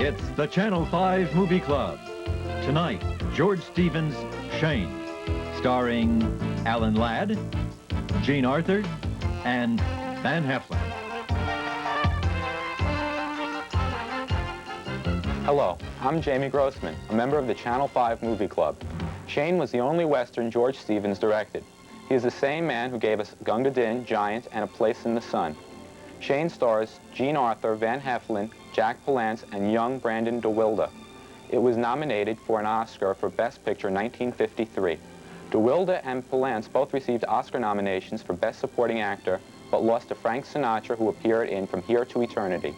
It's the Channel 5 Movie Club. Tonight, George Stevens' Shane, starring Alan Ladd, Jean Arthur, and Van Heflin. Hello, I'm Jamie Grossman, a member of the Channel 5 Movie Club. Shane was the only Western George Stevens directed. He is the same man who gave us Gunga Din, Giant, and A Place in the Sun. Shane stars Jean Arthur, Van Heflin, Jack Palance, and young Brandon DeWilde. It was nominated for an Oscar for Best Picture in 1953. DeWilde and Palance both received Oscar nominations for Best Supporting Actor, but lost to Frank Sinatra, who appeared in From Here to Eternity.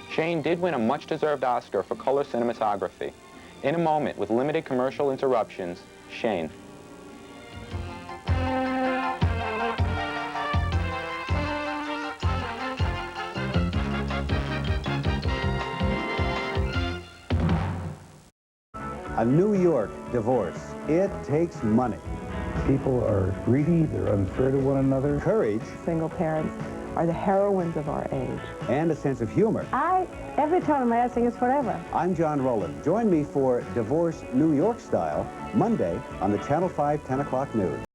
Shane did win a much-deserved Oscar for color cinematography. In a moment, with limited commercial interruptions, Shane. A New York divorce. It takes money. People are greedy, they're unfair to one another. Courage. Single parents are the heroines of our age. And a sense of humor. Every time I sing is forever. I'm John Rowland. Join me for Divorce New York Style, Monday on the Channel 5 10 o'clock news.